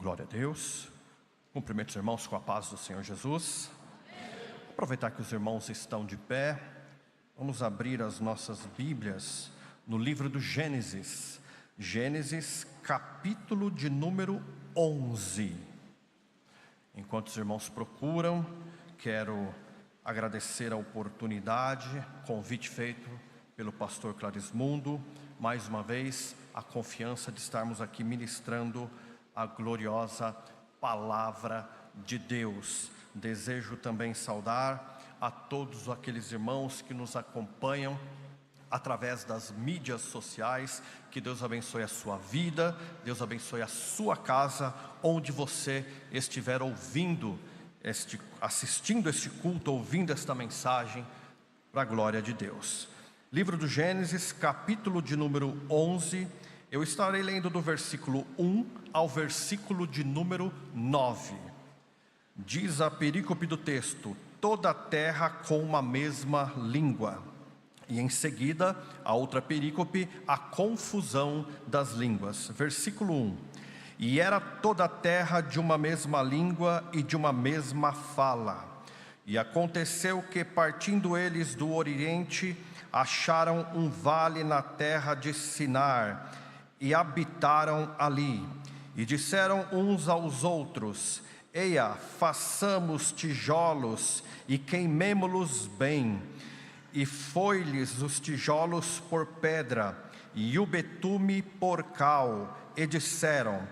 Glória a Deus. Cumprimento os irmãos com a paz do Senhor Jesus. Aproveitar que os irmãos estão de pé, vamos abrir as nossas Bíblias no livro do Gênesis. Gênesis, capítulo de número 11. Enquanto os irmãos procuram, quero agradecer a oportunidade, convite feito pelo pastor Clarismundo, mais uma vez, a confiança de estarmos aqui ministrando a gloriosa palavra de Deus. Desejo também saudar a todos aqueles irmãos que nos acompanham através das mídias sociais. Que Deus abençoe a sua vida, Deus abençoe a sua casa, onde você estiver ouvindo, assistindo este culto, ouvindo esta mensagem, para a glória de Deus. Livro do Gênesis, capítulo de número 11, eu estarei lendo do versículo 1 ao versículo de número 9. Diz a perícope do texto: toda a terra com uma mesma língua. E em seguida, a outra perícope, a confusão das línguas. Versículo 1. E era toda a terra de uma mesma língua e de uma mesma fala. E aconteceu que, partindo eles do oriente, acharam um vale na terra de Sinar, e habitaram ali. E disseram uns aos outros: eia, façamos tijolos e queimemo-los bem. E foi-lhes os tijolos por pedra, e o betume por cal. E disseram: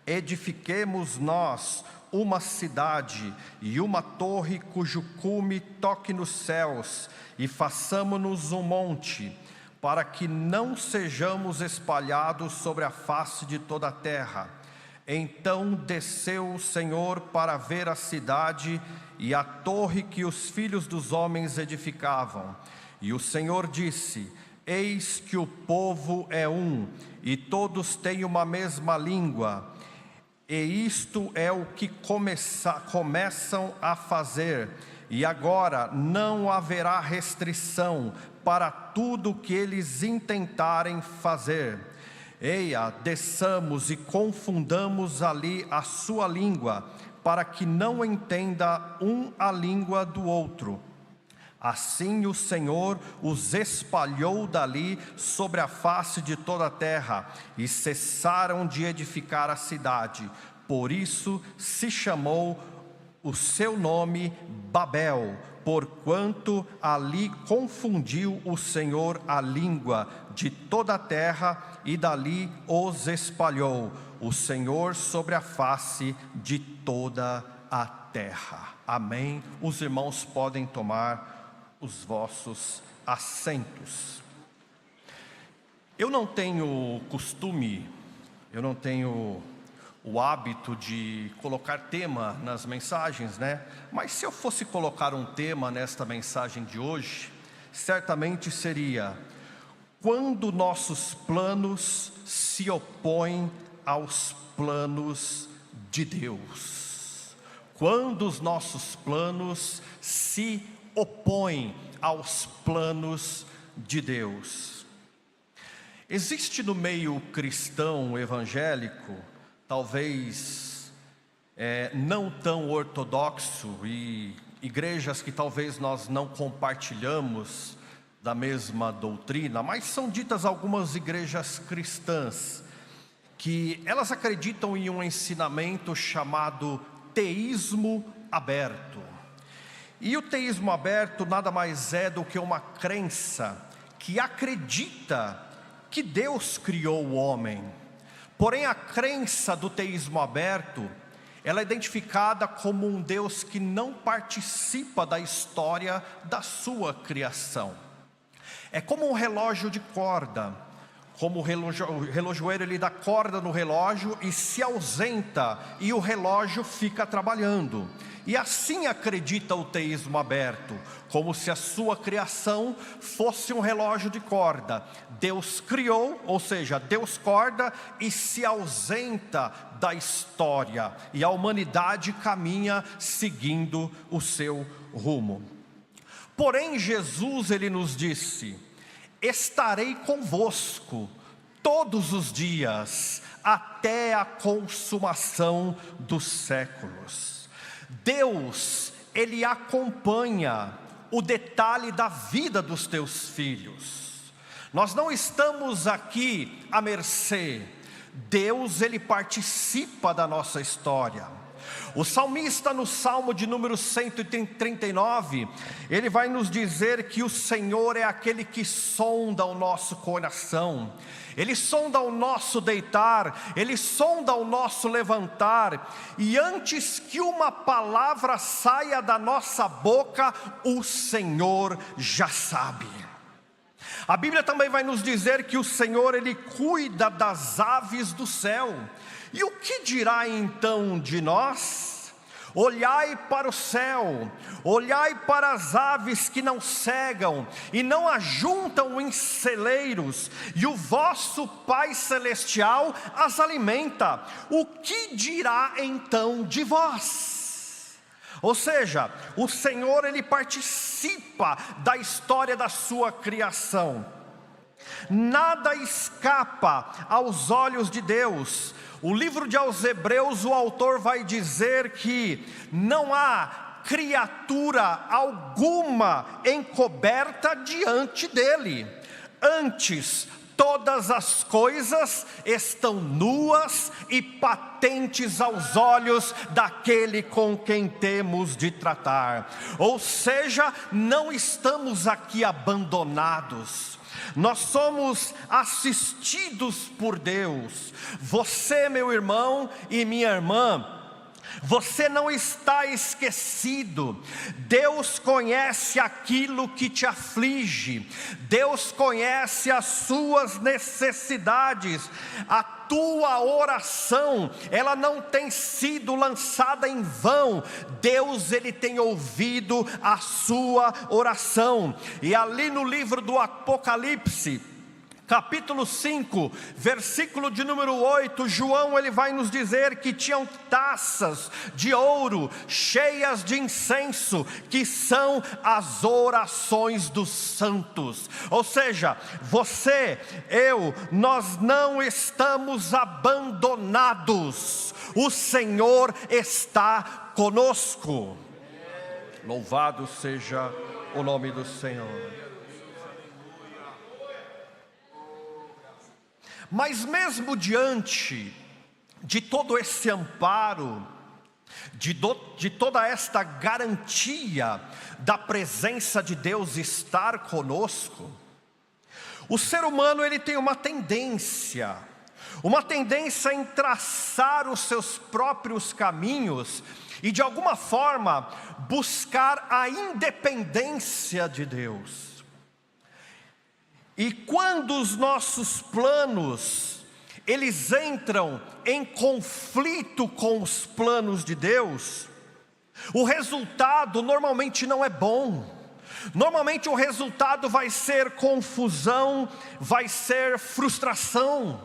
edifiquemos nós uma cidade e uma torre cujo cume toque nos céus, e façamo-nos um monte, para que não sejamos espalhados sobre a face de toda a terra. Então desceu o Senhor para ver a cidade e a torre que os filhos dos homens edificavam. E o Senhor disse: eis que o povo é um, e todos têm uma mesma língua. E isto é o que começam a fazer. E agora não haverá restrição para tudo o que eles intentarem fazer. Eia, desçamos e confundamos ali a sua língua, para que não entenda um a língua do outro. Assim o Senhor os espalhou dali sobre a face de toda a terra, e cessaram de edificar a cidade. Por isso se chamou o seu nome Babel, porquanto ali confundiu o Senhor a língua de toda a terra, e dali os espalhou o Senhor sobre a face de toda a terra. Amém. Os irmãos podem tomar os vossos assentos. Eu não tenho costume, eu não tenho o hábito de colocar tema nas mensagens, né? Mas se eu fosse colocar um tema nesta mensagem de hoje, certamente seria: quando nossos planos se opõem aos planos de Deus. Quando os nossos planos se opõem aos planos de Deus. Existe no meio cristão evangélico, talvez não tão ortodoxo, e igrejas que talvez nós não compartilhamos da mesma doutrina, mas são ditas algumas igrejas cristãs, que elas acreditam em um ensinamento chamado teísmo aberto. E o teísmo aberto nada mais é do que uma crença que acredita que Deus criou o homem. Porém, a crença do teísmo aberto, ela é identificada como um Deus que não participa da história da sua criação. É como um relógio de corda. Como o relojoeiro, ele dá corda no relógio e se ausenta, e o relógio fica trabalhando. E assim acredita o teísmo aberto, como se a sua criação fosse um relógio de corda. Deus criou, ou seja, Deus corda e se ausenta da história, e a humanidade caminha seguindo o seu rumo. Porém, Jesus, ele nos disse: estarei convosco todos os dias, até a consumação dos séculos. Deus, Ele acompanha o detalhe da vida dos teus filhos. Nós não estamos aqui à mercê. Deus, Ele participa da nossa história. O salmista, no Salmo de número 139, ele vai nos dizer que o Senhor é aquele que sonda o nosso coração. Ele sonda o nosso deitar, Ele sonda o nosso levantar, e antes que uma palavra saia da nossa boca, o Senhor já sabe. A Bíblia também vai nos dizer que o Senhor, Ele cuida das aves do céu. E o que dirá então de nós? Olhai para o céu, olhai para as aves que não cegam e não ajuntam em celeiros, e o vosso Pai Celestial as alimenta. O que dirá então de vós? Ou seja, o Senhor, Ele participa da história da sua criação. Nada escapa aos olhos de Deus. O livro aos Hebreus, o autor vai dizer que não há criatura alguma encoberta diante dele. Antes, todas as coisas estão nuas e patentes aos olhos daquele com quem temos de tratar. Ou seja, não estamos aqui abandonados. Nós somos assistidos por Deus. Você, meu irmão e minha irmã, você não está esquecido. Deus conhece aquilo que te aflige. Deus conhece as suas necessidades. A tua oração, ela não tem sido lançada em vão. Deus, Ele tem ouvido a sua oração. E ali no livro do Apocalipse, capítulo 5, versículo de número 8, João, ele vai nos dizer que tinham taças de ouro cheias de incenso, que são as orações dos santos. Ou seja, você, eu, nós não estamos abandonados. O Senhor está conosco. Louvado seja o nome do Senhor. Mas mesmo diante de todo esse amparo, de toda esta garantia da presença de Deus estar conosco, o ser humano, ele tem uma tendência em traçar os seus próprios caminhos e de alguma forma buscar a independência de Deus. E quando os nossos planos, eles entram em conflito com os planos de Deus, o resultado normalmente não é bom. Normalmente o resultado vai ser confusão, vai ser frustração.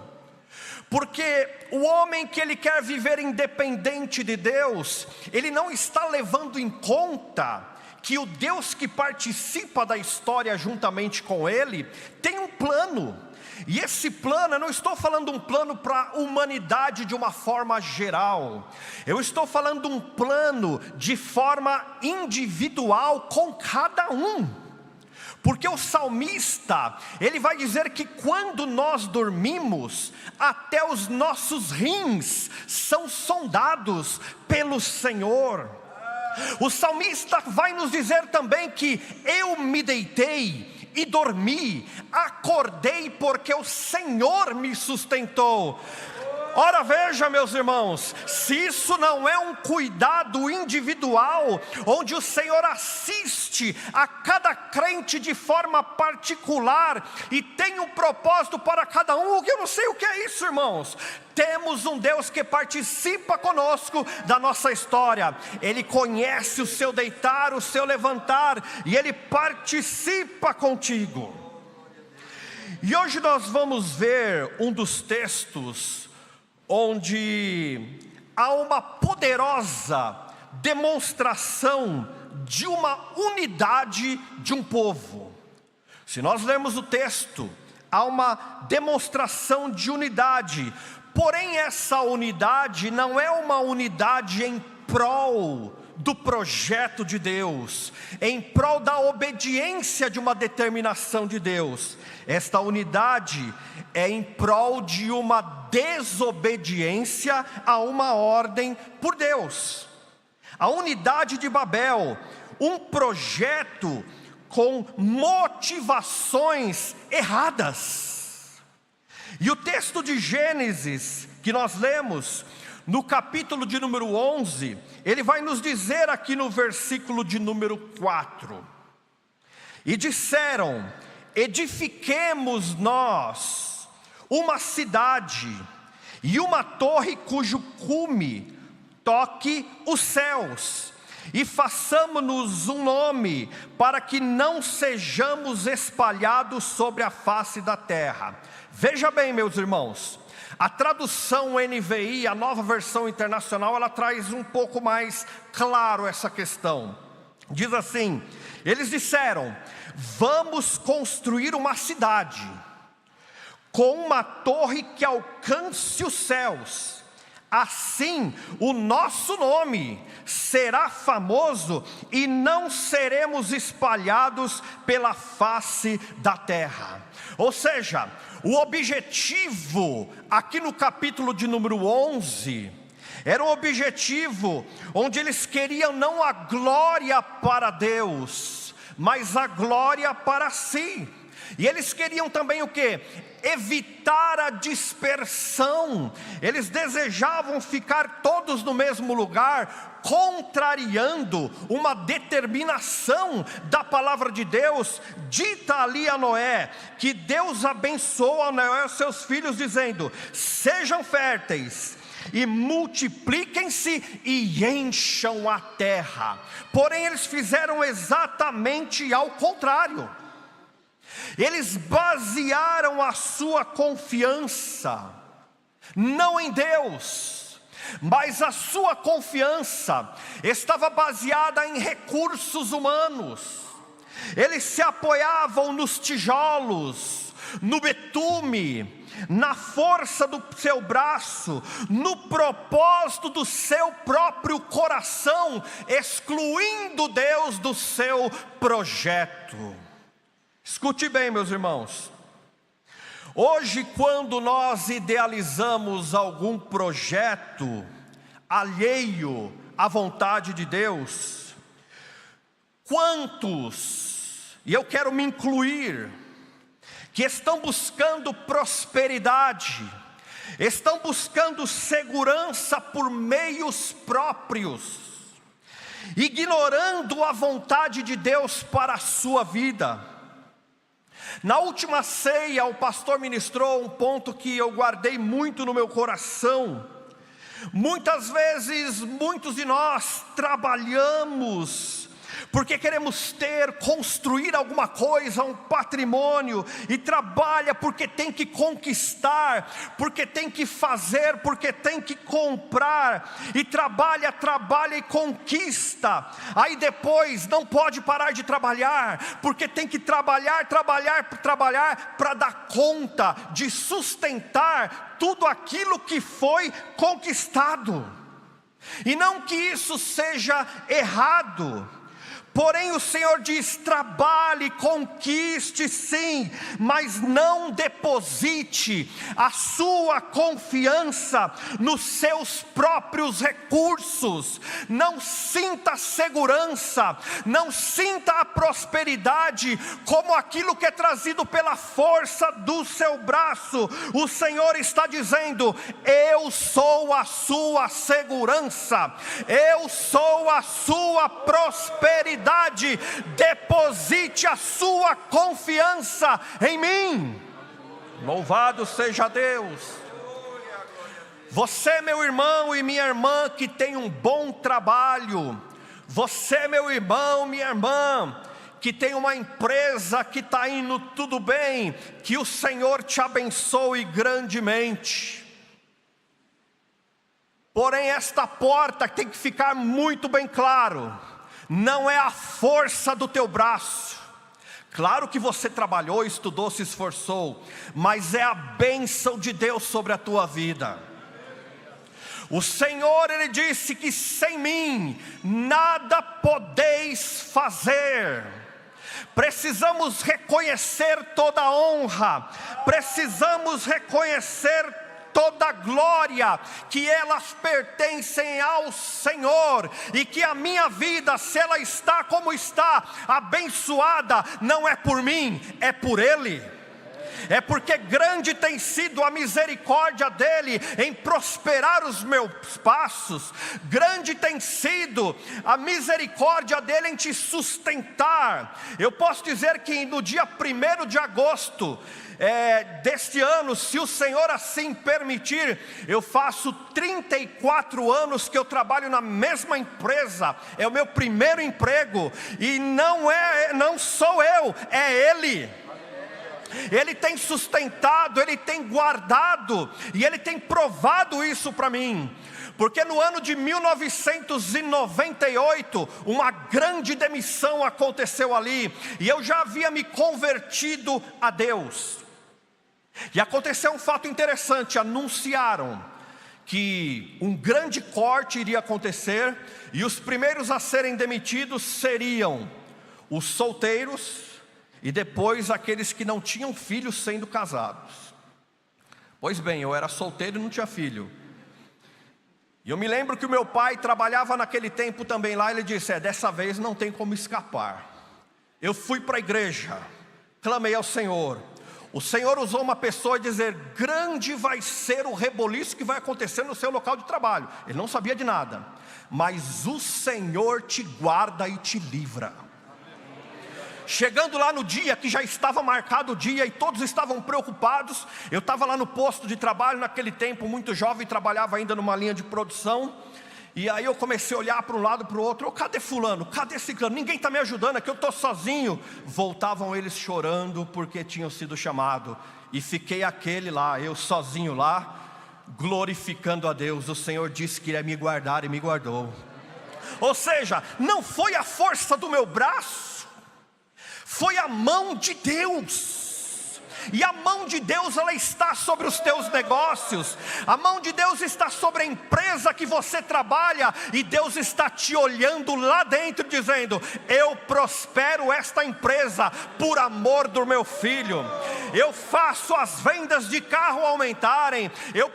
Porque o homem que ele quer viver independente de Deus, ele não está levando em conta que o Deus que participa da história juntamente com ele, tem um plano. E esse plano, eu não estou falando um plano para a humanidade de uma forma geral. Eu estou falando um plano de forma individual com cada um. Porque o salmista, ele vai dizer que quando nós dormimos, até os nossos rins são sondados pelo Senhor. O salmista vai nos dizer também que eu me deitei e dormi, acordei porque o Senhor me sustentou. Ora veja, meus irmãos, se isso não é um cuidado individual, onde o Senhor assiste a cada crente de forma particular, e tem um propósito para cada um, eu não sei o que é isso, irmãos. Temos um Deus que participa conosco da nossa história. Ele conhece o seu deitar, o seu levantar, e Ele participa contigo. E hoje nós vamos ver um dos textos onde há uma poderosa demonstração de uma unidade de um povo. Se nós lermos o texto, há uma demonstração de unidade. Porém, essa unidade não é uma unidade em prol do projeto de Deus, em prol da obediência de uma determinação de Deus. Esta unidade é em prol de uma desobediência a uma ordem por Deus. A unidade de Babel, um projeto com motivações erradas. E o texto de Gênesis que nós lemos no capítulo de número 11, ele vai nos dizer aqui no versículo de número 4: e disseram: edifiquemos nós uma cidade e uma torre cujo cume toque os céus, e façamo-nos um nome, para que não sejamos espalhados sobre a face da terra. Veja bem, meus irmãos, a tradução NVI, a Nova Versão Internacional, ela traz um pouco mais claro essa questão. Diz assim: eles disseram: vamos construir uma cidade com uma torre que alcance os céus. Assim o nosso nome será famoso e não seremos espalhados pela face da terra. Ou seja, o objetivo aqui no capítulo de número 11 era um objetivo onde eles queriam não a glória para Deus, mas a glória para si. E eles queriam também o quê? Evitar a dispersão. Eles desejavam ficar todos no mesmo lugar, contrariando uma determinação da palavra de Deus, dita ali a Noé, que Deus abençoou a Noé e seus filhos, dizendo: sejam férteis e multipliquem-se e encham a terra. Porém, eles fizeram exatamente ao contrário. Eles basearam a sua confiança não em Deus, mas a sua confiança estava baseada em recursos humanos. Eles se apoiavam nos tijolos, no betume, na força do seu braço, no propósito do seu próprio coração, excluindo Deus do seu projeto. Escute bem, meus irmãos. Hoje, quando nós idealizamos algum projeto alheio à vontade de Deus, quantos, e eu quero me incluir, que estão buscando prosperidade, estão buscando segurança por meios próprios, ignorando a vontade de Deus para a sua vida. Na última ceia, o pastor ministrou um ponto que eu guardei muito no meu coração. Muitas vezes, muitos de nós trabalhamos porque queremos construir alguma coisa, um patrimônio, e trabalha porque tem que conquistar, porque tem que fazer, porque tem que comprar, e trabalha e conquista, aí depois não pode parar de trabalhar, porque tem que trabalhar para dar conta de sustentar tudo aquilo que foi conquistado. E não que isso seja errado, porém o Senhor diz: trabalhe, conquiste sim, mas não deposite a sua confiança nos seus próprios recursos. Não sinta segurança, não sinta a prosperidade como aquilo que é trazido pela força do seu braço. O Senhor está dizendo: eu sou a sua segurança, eu sou a sua prosperidade. Deposite a sua confiança em mim. Louvado seja Deus. Você, meu irmão e minha irmã, que tem um bom trabalho, você, meu irmão, minha irmã, que tem uma empresa que está indo tudo bem, que o Senhor te abençoe grandemente. Porém, esta porta tem que ficar muito bem claro: não é a força do teu braço. Claro que você trabalhou, estudou, se esforçou, mas é a bênção de Deus sobre a tua vida. O Senhor, Ele disse que sem mim nada podeis fazer. Precisamos reconhecer toda a honra, precisamos reconhecer toda a glória, que elas pertencem ao Senhor, e que a minha vida, se ela está como está, abençoada, não é por mim, é por Ele. É porque grande tem sido a misericórdia dEle em prosperar os meus passos. Grande tem sido a misericórdia dEle em te sustentar. Eu posso dizer que no dia 1º de agosto deste ano, se o Senhor assim permitir, eu faço 34 anos que eu trabalho na mesma empresa. É o meu primeiro emprego, e não sou eu, é Ele. Ele tem sustentado, Ele tem guardado, e Ele tem provado isso para mim. Porque no ano de 1998, uma grande demissão aconteceu ali, e eu já havia me convertido a Deus. E aconteceu um fato interessante: anunciaram que um grande corte iria acontecer, e os primeiros a serem demitidos seriam os solteiros, e depois aqueles que não tinham filhos sendo casados. Pois bem, eu era solteiro e não tinha filho. E eu me lembro que o meu pai trabalhava naquele tempo também lá. Ele disse: dessa vez não tem como escapar. Eu fui para a igreja, clamei ao Senhor. O Senhor usou uma pessoa e dizer: grande vai ser o reboliço que vai acontecer no seu local de trabalho. Ele não sabia de nada, mas o Senhor te guarda e te livra. Chegando lá no dia que já estava marcado o dia e todos estavam preocupados, eu estava lá no posto de trabalho naquele tempo, muito jovem, trabalhava ainda numa linha de produção. E aí eu comecei a olhar para um lado e para o outro: cadê fulano, cadê ciclano? Ninguém está me ajudando, aqui eu estou sozinho. Voltavam eles chorando porque tinham sido chamados. E fiquei aquele lá, eu sozinho lá, glorificando a Deus. O Senhor disse que iria me guardar e me guardou. Ou seja, não foi a força do meu braço, foi a mão de Deus. E a mão de Deus, ela está sobre os teus negócios. A mão de Deus está sobre a empresa que você trabalha. E Deus está te olhando lá dentro dizendo: eu prospero esta empresa por amor do meu filho. Eu faço as vendas de carro aumentarem. Eu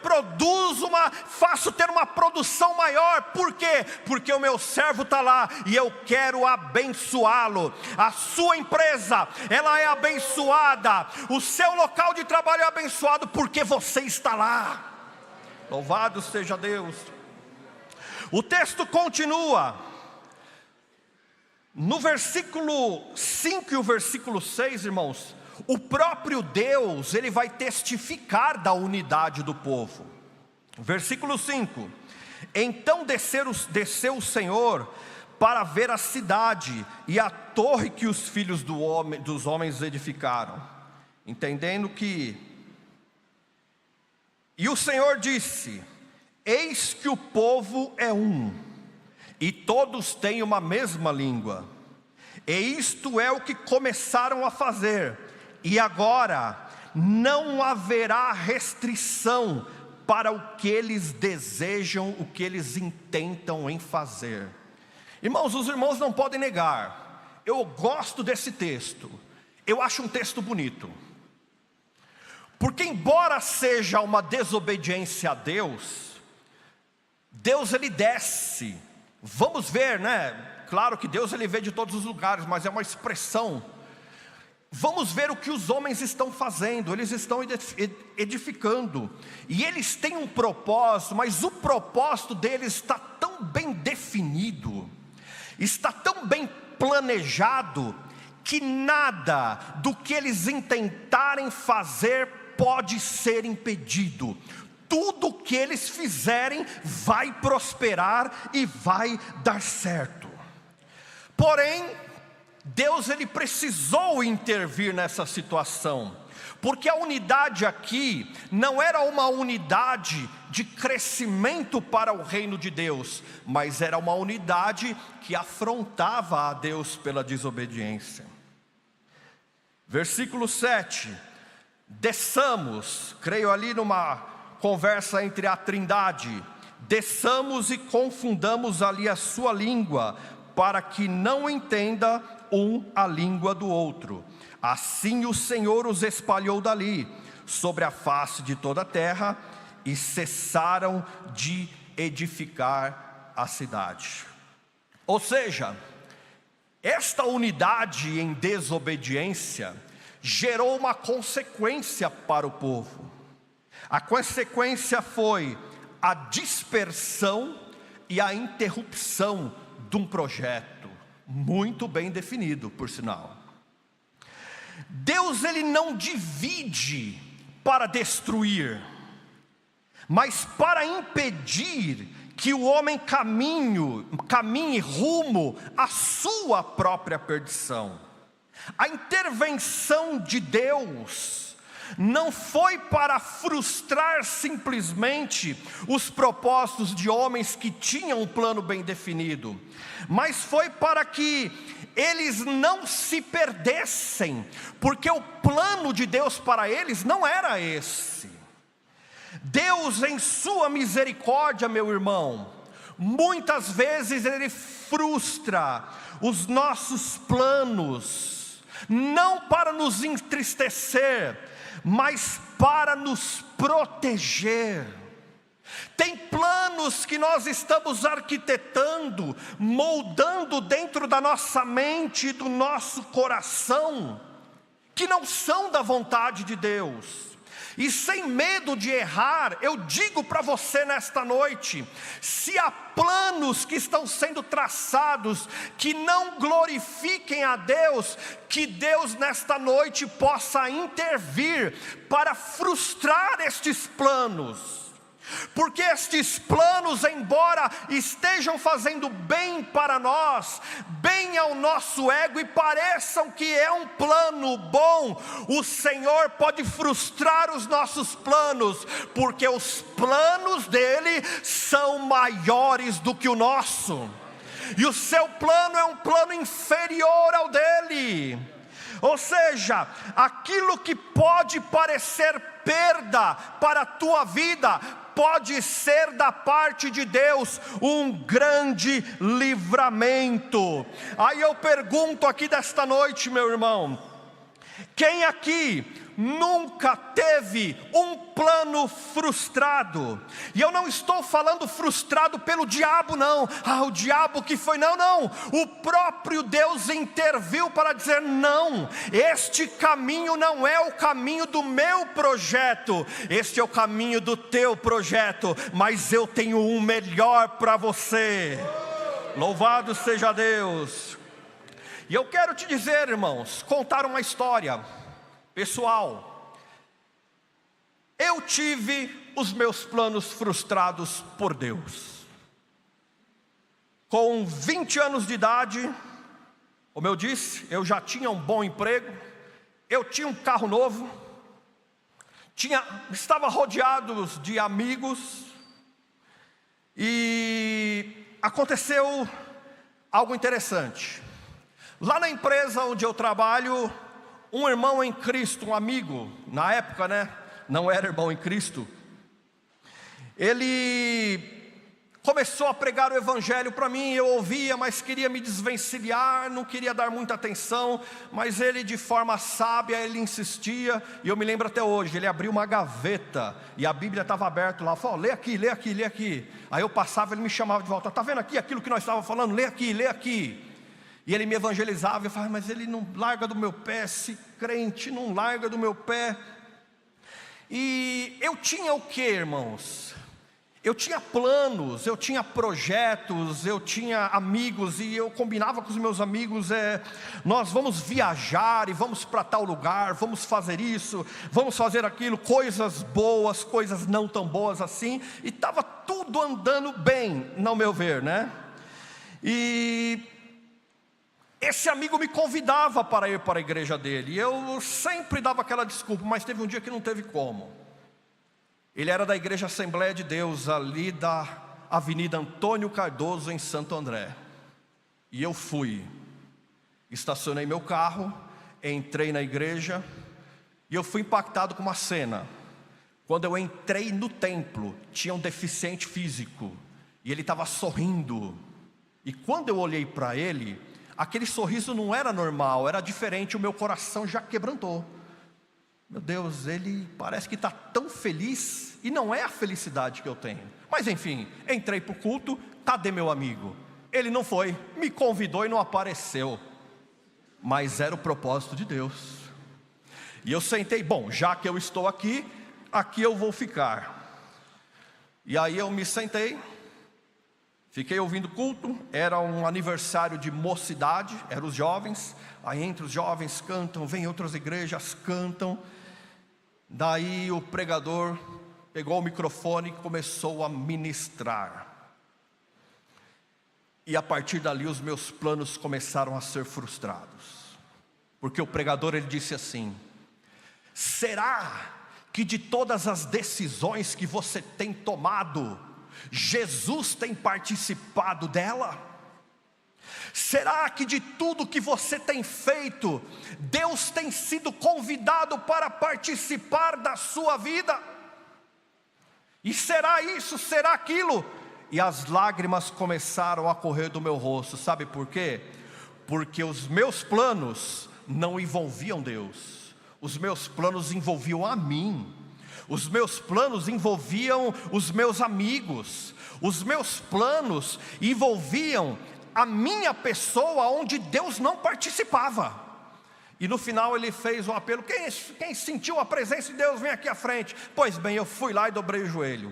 faço ter uma produção maior. Por quê? Porque o meu servo está lá e eu quero abençoá-lo. A sua empresa, ela é abençoada. O seu local de trabalho é abençoado porque você está lá. Louvado seja Deus. O texto continua. No versículo 5 e o versículo 6, irmãos, o próprio Deus, Ele vai testificar da unidade do povo. Versículo 5: então desceu o Senhor para ver a cidade e a torre que os filhos dos homens edificaram. Entendendo que... E o Senhor disse: eis que o povo é um, e todos têm uma mesma língua. E isto é o que começaram a fazer. E agora não haverá restrição para o que eles desejam, o que eles intentam em fazer. Irmãos, os irmãos não podem negar, eu gosto desse texto. Eu acho um texto bonito. Porque embora seja uma desobediência a Deus, Deus Ele desce. Vamos ver, né? Claro que Deus Ele vê de todos os lugares, mas é uma expressão. Vamos ver o que os homens estão fazendo. Eles estão edificando. E eles têm um propósito, mas o propósito deles está tão bem definido, está tão bem planejado, que nada do que eles intentarem fazer pode ser impedido. Tudo que eles fizerem vai prosperar e vai dar certo. Porém, Deus Ele precisou intervir nessa situação, porque a unidade aqui não era uma unidade de crescimento para o reino de Deus, mas era uma unidade que afrontava a Deus pela desobediência. Versículo 7. Desçamos, creio ali numa conversa entre a Trindade, desçamos e confundamos ali a sua língua, para que não entenda um a língua do outro. Assim o Senhor os espalhou dali, sobre a face de toda a terra, e cessaram de edificar a cidade. Ou seja, esta unidade em desobediência gerou uma consequência para o povo. A consequência foi a dispersão e a interrupção de um projeto muito bem definido, por sinal. Deus, ele não divide para destruir, mas para impedir que o homem caminhe rumo à sua própria perdição. A intervenção de Deus não foi para frustrar simplesmente os propósitos de homens que tinham um plano bem definido, mas foi para que eles não se perdessem, porque o plano de Deus para eles não era esse. Deus, em sua misericórdia, meu irmão, muitas vezes Ele frustra os nossos planos, não para nos entristecer, mas para nos proteger. Tem planos que nós estamos arquitetando, moldando dentro da nossa mente e do nosso coração, que não são da vontade de Deus. E sem medo de errar, eu digo para você nesta noite: se há planos que estão sendo traçados que não glorifiquem a Deus, que Deus nesta noite possa intervir para frustrar estes planos. Porque estes planos, embora estejam fazendo bem para nós, bem ao nosso ego, e pareçam que é um plano bom, o Senhor pode frustrar os nossos planos, porque os planos dele são maiores do que o nosso, e o seu plano é um plano inferior ao dele. Ou seja, aquilo que pode parecer perda para a tua vida, pode ser da parte de Deus um grande livramento. Aí eu pergunto aqui desta noite, meu irmão: quem aqui nunca teve um plano frustrado? E eu não estou falando frustrado pelo diabo, não. O diabo que foi, não. O próprio Deus interviu para dizer: não, este caminho não é o caminho do meu projeto, este é o caminho do teu projeto, mas eu tenho um melhor para você. Louvado seja Deus. E eu quero te dizer, irmãos, contar uma história pessoal. Eu tive os meus planos frustrados por Deus. Com 20 anos de idade, como eu disse, eu já tinha um bom emprego, eu tinha um carro novo, estava rodeado de amigos, e aconteceu algo interessante. Lá na empresa onde eu trabalho, um irmão em Cristo, um amigo, na época, não era irmão em Cristo, ele começou a pregar o evangelho para mim. Eu ouvia, mas queria me desvencilhar, não queria dar muita atenção, mas ele, de forma sábia, ele insistia. E eu me lembro até hoje, ele abriu uma gaveta e a Bíblia estava aberta lá, falou: lê aqui, lê aqui, lê aqui. Aí eu passava, ele me chamava de volta: está vendo aqui aquilo que nós estávamos falando? Lê aqui, lê aqui. E ele me evangelizava, eu falava: mas ele não larga do meu pé, esse crente não larga do meu pé. E eu tinha o que, irmãos? Eu tinha planos, eu tinha projetos, eu tinha amigos, e eu combinava com os meus amigos: nós vamos viajar e vamos para tal lugar, vamos fazer isso, vamos fazer aquilo, coisas boas, coisas não tão boas assim, e estava tudo andando bem, no meu ver, E esse amigo me convidava para ir para a igreja dele, e eu sempre dava aquela desculpa, mas teve um dia que não teve como. Ele era da igreja Assembleia de Deus, ali da Avenida Antônio Cardoso, em Santo André. E eu fui, estacionei meu carro, entrei na igreja e eu fui impactado com uma cena. Quando eu entrei no templo, tinha um deficiente físico e ele estava sorrindo. E quando eu olhei para ele, aquele sorriso não era normal, era diferente. O meu coração já quebrantou. Meu Deus, ele parece que está tão feliz, e não é a felicidade que eu tenho. Mas enfim, entrei para o culto. Cadê meu amigo? Ele não foi, me convidou e não apareceu. Mas era o propósito de Deus. E eu sentei, bom, já que eu estou aqui, aqui eu vou ficar. E aí eu me sentei, fiquei ouvindo o culto. Era um aniversário de mocidade, eram os jovens. Aí entre os jovens cantam, vem outras igrejas, cantam. Daí o pregador pegou o microfone e começou a ministrar. E a partir dali os meus planos começaram a ser frustrados. Porque o pregador, ele disse assim: será que de todas as decisões que você tem tomado, Jesus tem participado dela? Será que de tudo que você tem feito, Deus tem sido convidado para participar da sua vida? E será isso, será aquilo? E as lágrimas começaram a correr do meu rosto. Sabe por quê? Porque os meus planos não envolviam Deus. Os meus planos envolviam a mim. Os meus planos envolviam os meus amigos. Os meus planos envolviam a minha pessoa, onde Deus não participava. E no final ele fez um apelo: quem sentiu a presença de Deus, vem aqui à frente. Pois bem, eu fui lá e dobrei o joelho.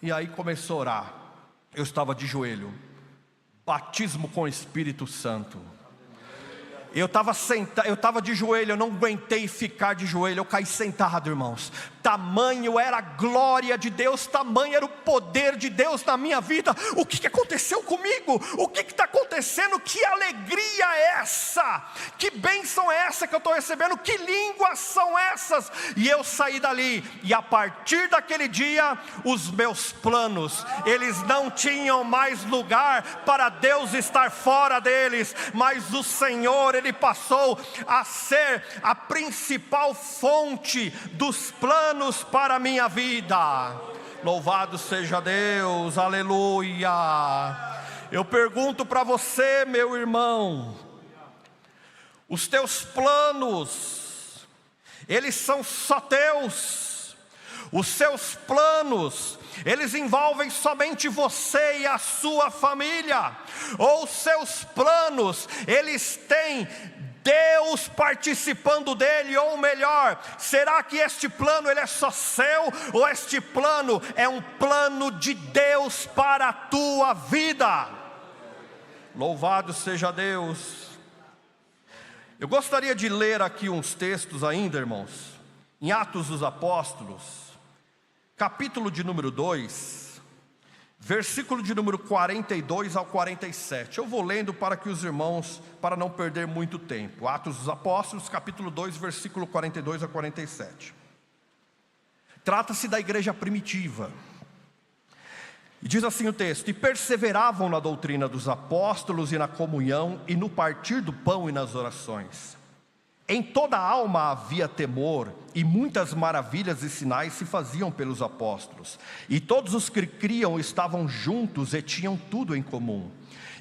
E aí começou a orar. Eu estava de joelho. Batismo com o Espírito Santo. Eu estava de joelho, eu não aguentei ficar de joelho, eu caí sentado, irmãos. Tamanho era a glória de Deus, tamanho era o poder de Deus na minha vida. O que aconteceu comigo? O que está acontecendo? Que alegria é essa? Que bênção é essa que eu estou recebendo? Que línguas são essas? E eu saí dali, e a partir daquele dia, os meus planos, eles não tinham mais lugar para Deus estar fora deles. Mas o Senhor, Ele passou a ser a principal fonte dos planos para a minha vida. Louvado seja Deus, aleluia. Eu pergunto para você, meu irmão, os teus planos, eles são só teus? Os seus planos, eles envolvem somente você e a sua família? Ou os seus planos, eles têm Deus participando dele? Ou melhor, será que este plano ele é só seu? Ou este plano é um plano de Deus para a tua vida? Louvado seja Deus. Eu gostaria de ler aqui uns textos ainda, irmãos, em Atos dos Apóstolos, capítulo de número 2, versículo de número 42 ao 47. Eu vou lendo para que os irmãos, para não perder muito tempo. Atos dos Apóstolos, capítulo 2, versículo 42 a 47. Trata-se da igreja primitiva. E diz assim o texto: e perseveravam na doutrina dos apóstolos e na comunhão e no partir do pão e nas orações. Em toda a alma havia temor, e muitas maravilhas e sinais se faziam pelos apóstolos. E todos os que criam estavam juntos e tinham tudo em comum.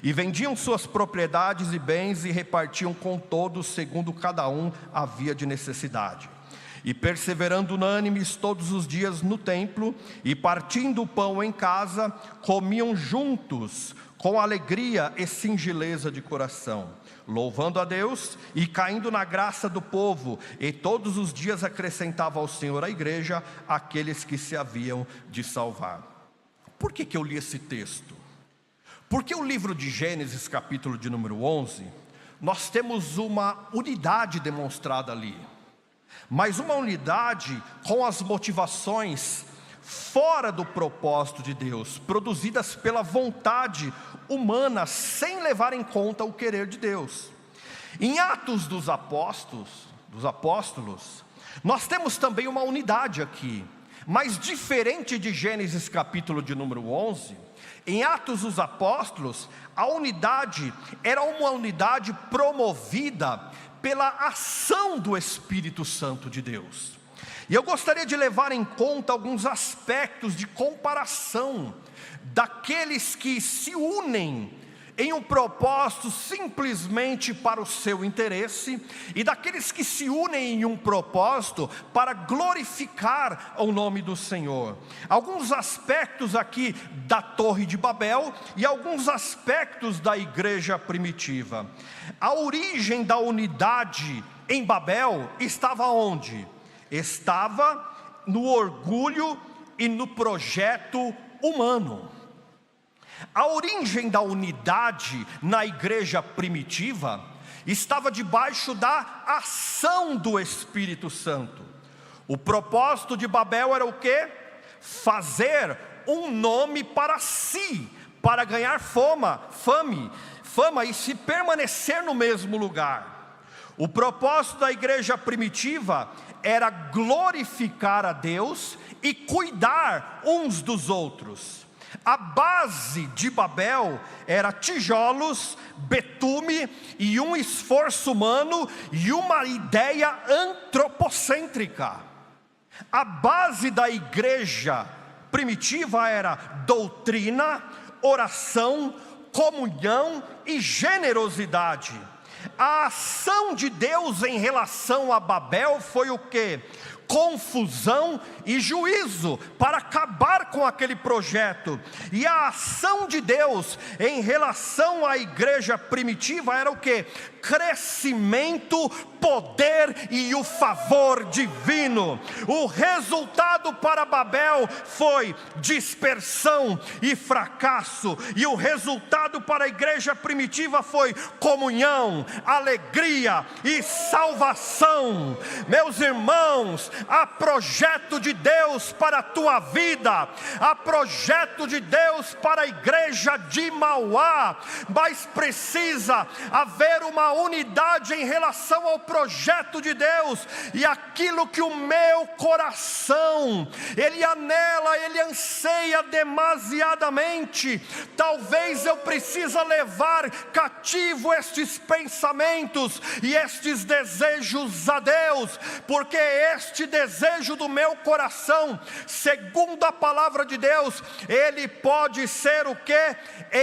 E vendiam suas propriedades e bens e repartiam com todos, segundo cada um havia de necessidade. E perseverando unânimes todos os dias no templo, e partindo o pão em casa, comiam juntos, com alegria e singeleza de coração, louvando a Deus e caindo na graça do povo. E todos os dias acrescentava ao Senhor à igreja aqueles que se haviam de salvar. Por que eu li esse texto? Porque o livro de Gênesis, capítulo de número 11, nós temos uma unidade demonstrada ali, mas uma unidade com as motivações fora do propósito de Deus, produzidas pela vontade humana, sem levar em conta o querer de Deus. Em Atos dos Apóstolos, nós temos também uma unidade aqui, mas diferente de Gênesis capítulo de número 11, em Atos dos Apóstolos, a unidade era uma unidade promovida pela ação do Espírito Santo de Deus. E eu gostaria de levar em conta alguns aspectos de comparação daqueles que se unem em um propósito simplesmente para o seu interesse, e daqueles que se unem em um propósito para glorificar o nome do Senhor. Alguns aspectos aqui da Torre de Babel e alguns aspectos da igreja primitiva. A origem da unidade em Babel estava onde? Estava no orgulho e no projeto humano. A origem da unidade na igreja primitiva estava debaixo da ação do Espírito Santo. O propósito de Babel era o quê? Fazer um nome para si, para ganhar fama e se permanecer no mesmo lugar. O propósito da igreja primitiva era glorificar a Deus e cuidar uns dos outros. A base de Babel era tijolos, betume e um esforço humano e uma ideia antropocêntrica. A base da igreja primitiva era doutrina, oração, comunhão e generosidade. A ação de Deus em relação a Babel foi o quê? Confusão e juízo para acabar com aquele projeto. E a ação de Deus em relação à igreja primitiva era o quê? Crescimento, poder e o favor divino. O resultado para Babel foi dispersão e fracasso, e o resultado para a igreja primitiva foi comunhão, alegria e salvação. Meus irmãos, há projeto de Deus para a tua vida, há projeto de Deus para a igreja de Mauá, mas precisa haver uma unidade em relação ao projeto de Deus, e aquilo que o meu coração, ele anela, ele anseia demasiadamente. Talvez eu precise levar cativo estes pensamentos e estes desejos a Deus, porque este desejo do meu coração, segundo a palavra de Deus, ele pode ser o que?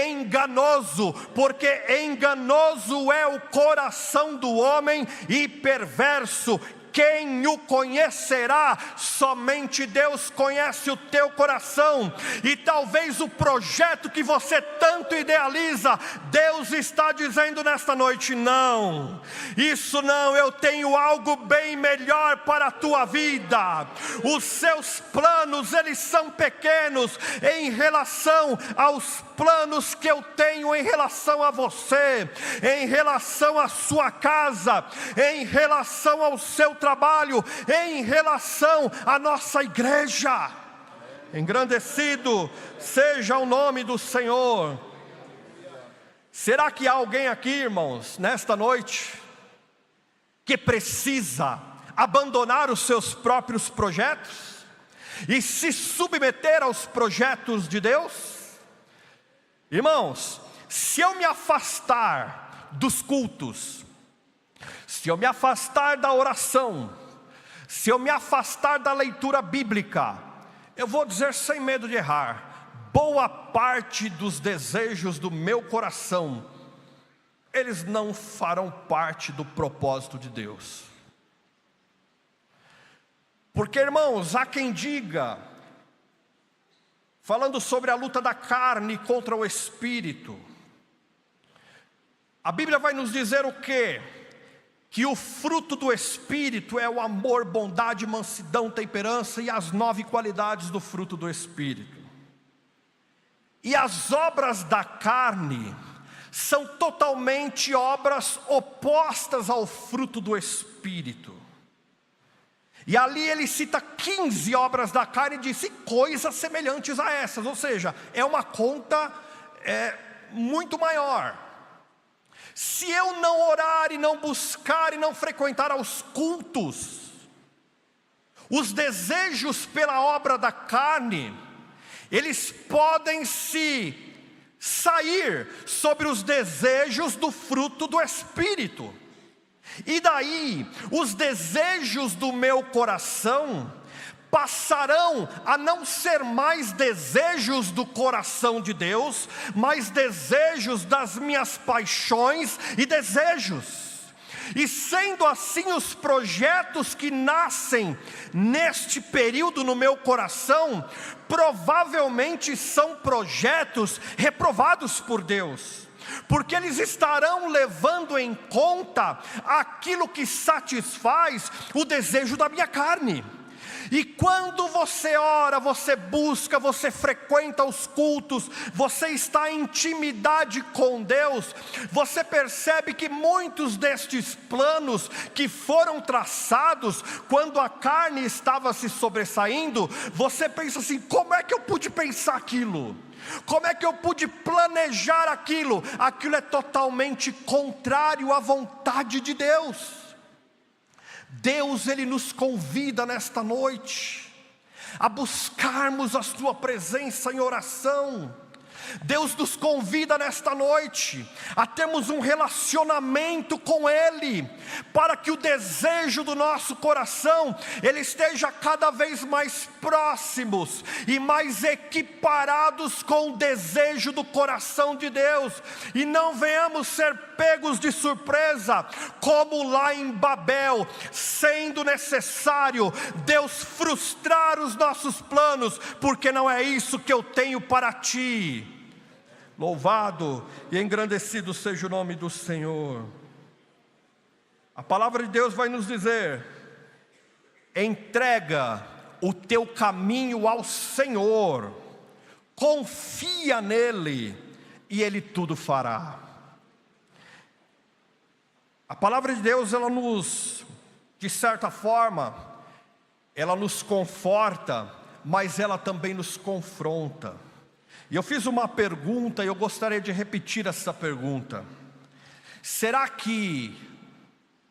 Enganoso, porque enganoso é o coração do homem e perverso. Quem o conhecerá? Somente Deus conhece o teu coração. E talvez o projeto que você tanto idealiza, Deus está dizendo nesta noite: não, isso não, eu tenho algo bem melhor para a tua vida. Os seus planos, eles são pequenos em relação aos planos que eu tenho em relação a você, em relação à sua casa, em relação ao seu trabalho, em relação à nossa igreja. Engrandecido seja o nome do Senhor. Será que há alguém aqui, irmãos, nesta noite, que precisa abandonar os seus próprios projetos e se submeter aos projetos de Deus? Irmãos, se eu me afastar dos cultos, se eu me afastar da oração, se eu me afastar da leitura bíblica, eu vou dizer sem medo de errar, boa parte dos desejos do meu coração, eles não farão parte do propósito de Deus. Porque, irmãos, há quem diga, falando sobre a luta da carne contra o espírito, a Bíblia vai nos dizer o quê? Que o fruto do Espírito é o amor, bondade, mansidão, temperança e as 9 qualidades do fruto do Espírito. E as obras da carne são totalmente obras opostas ao fruto do Espírito. E ali ele cita 15 obras da carne e disse coisas semelhantes a essas, ou seja, é uma conta muito maior. Se eu não orar e não buscar e não frequentar aos cultos, os desejos pela obra da carne, eles podem se sair sobre os desejos do fruto do Espírito. E daí, os desejos do meu coração passarão a não ser mais desejos do coração de Deus, mas desejos das minhas paixões e desejos. E sendo assim, os projetos que nascem neste período no meu coração, provavelmente são projetos reprovados por Deus, porque eles estarão levando em conta aquilo que satisfaz o desejo da minha carne. E quando você ora, você busca, você frequenta os cultos, você está em intimidade com Deus, você percebe que muitos destes planos que foram traçados, quando a carne estava se sobressaindo, você pensa assim: como é que eu pude pensar aquilo? Como é que eu pude planejar aquilo? Aquilo é totalmente contrário à vontade de Deus. Deus, Ele nos convida nesta noite a buscarmos a sua presença em oração. Deus nos convida nesta noite a termos um relacionamento com Ele, para que o desejo do nosso coração, ele esteja cada vez mais próximos e mais equiparados com o desejo do coração de Deus, e não venhamos ser pegos de surpresa, como lá em Babel, sendo necessário Deus frustrar os nossos planos, porque não é isso que eu tenho para ti. Louvado e engrandecido seja o nome do Senhor. A palavra de Deus vai nos dizer: entrega o teu caminho ao Senhor, confia nele e Ele tudo fará. A palavra de Deus, ela nos, de certa forma, ela nos conforta, mas ela também nos confronta. E eu fiz uma pergunta e eu gostaria de repetir essa pergunta: será que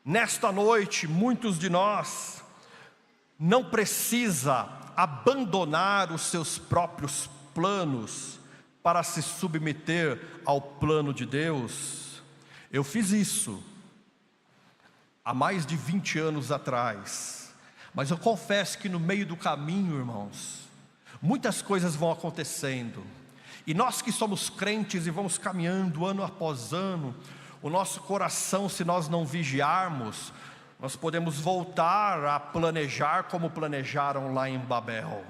nesta noite muitos de nós não precisa abandonar os seus próprios planos para se submeter ao plano de Deus? Eu fiz isso há mais de 20 anos atrás, mas eu confesso que no meio do caminho, irmãos, muitas coisas vão acontecendo. E nós que somos crentes e vamos caminhando ano após ano, o nosso coração, se nós não vigiarmos, nós podemos voltar a planejar como planejaram lá em Babel.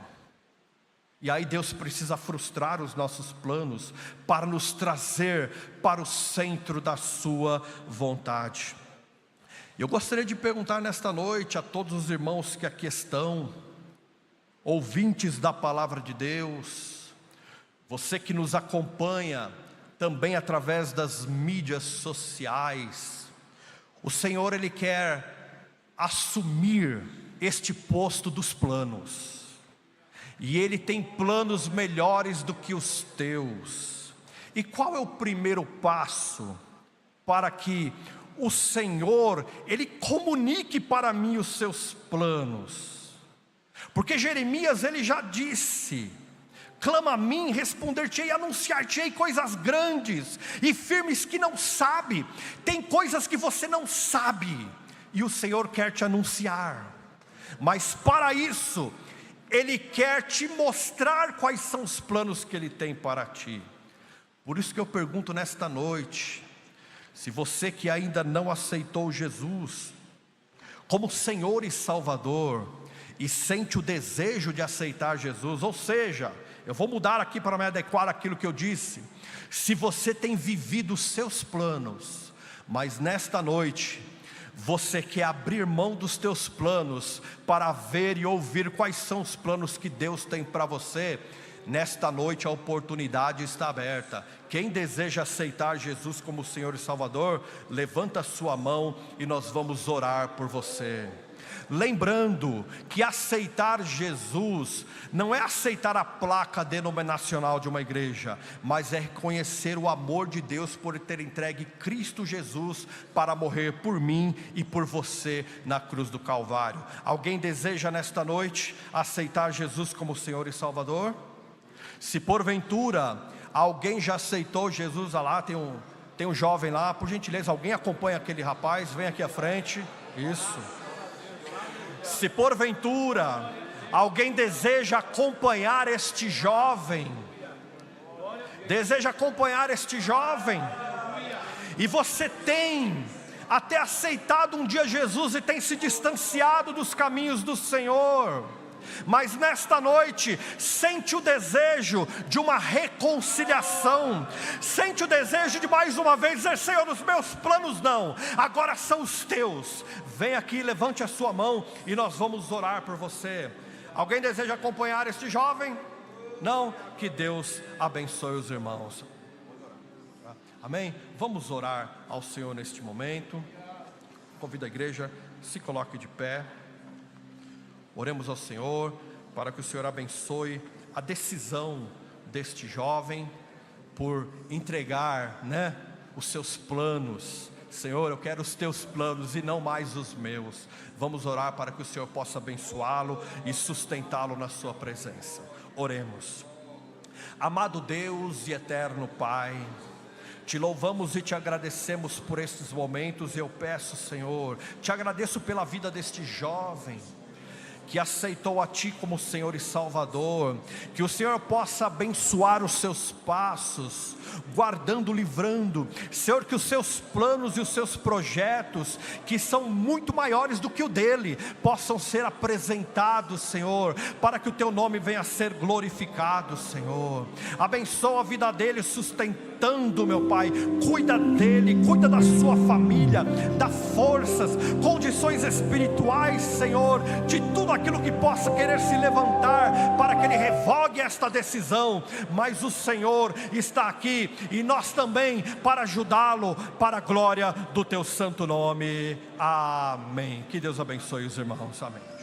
E aí Deus precisa frustrar os nossos planos para nos trazer para o centro da sua vontade. Eu gostaria de perguntar nesta noite a todos os irmãos que aqui estão, ouvintes da palavra de Deus, você que nos acompanha também através das mídias sociais, o Senhor, Ele quer assumir este posto dos planos, e Ele tem planos melhores do que os teus. E qual é o primeiro passo para que o Senhor, Ele comunique para mim os seus planos? Porque Jeremias, ele já disse: clama a mim, responder-te-ei, anunciar-te-ei coisas grandes e firmes que não sabe. Tem coisas que você não sabe e o Senhor quer te anunciar, mas para isso Ele quer te mostrar quais são os planos que Ele tem para ti. Por isso que eu pergunto nesta noite, se você que ainda não aceitou Jesus como Senhor e Salvador, e sente o desejo de aceitar Jesus, ou seja, eu vou mudar aqui para me adequar àquilo que eu disse, se você tem vivido os seus planos, mas nesta noite você quer abrir mão dos teus planos para ver e ouvir quais são os planos que Deus tem para você, nesta noite a oportunidade está aberta. Quem deseja aceitar Jesus como Senhor e Salvador, levanta a sua mão e nós vamos orar por você. Lembrando que aceitar Jesus não é aceitar a placa denominacional de uma igreja, mas é reconhecer o amor de Deus por ter entregue Cristo Jesus para morrer por mim e por você na cruz do Calvário. Alguém deseja nesta noite aceitar Jesus como Senhor e Salvador? Se porventura alguém já aceitou Jesus, lá tem Tem um jovem lá, por gentileza, alguém acompanha aquele rapaz, vem aqui à frente. Isso. Se porventura alguém deseja acompanhar este jovem, e você tem até aceitado um dia Jesus e tem se distanciado dos caminhos do Senhor, mas nesta noite sente o desejo de uma reconciliação, sente o desejo de mais uma vez dizer: Senhor, os meus planos não, agora são os teus. Vem aqui, levante a sua mão e nós vamos orar por você. Alguém deseja acompanhar este jovem? Não? Que Deus abençoe os irmãos. Amém? Vamos orar ao Senhor neste momento. Convido a igreja, se coloque de pé. Oremos ao Senhor para que o Senhor abençoe a decisão deste jovem por entregar, os seus planos. Senhor, eu quero os teus planos e não mais os meus. Vamos orar para que o Senhor possa abençoá-lo e sustentá-lo na sua presença. Oremos. Amado Deus e eterno Pai, te louvamos e te agradecemos por estes momentos. Eu peço, Senhor, te agradeço pela vida deste jovem que aceitou a Ti como Senhor e Salvador. Que o Senhor possa abençoar os seus passos, guardando, livrando. Senhor, que os seus planos e os seus projetos, que são muito maiores do que o dele, possam ser apresentados, Senhor, para que o Teu nome venha a ser glorificado, Senhor. Abençoa a vida dele, sustentando, meu Pai. Cuida dele, cuida da sua família, dá forças, condições espirituais, Senhor, de tudo aquilo que possa querer se levantar para que ele revogue esta decisão. Mas o Senhor está aqui e nós também para ajudá-lo, para a glória do Teu santo nome. Amém. Que Deus abençoe os irmãos. Amém.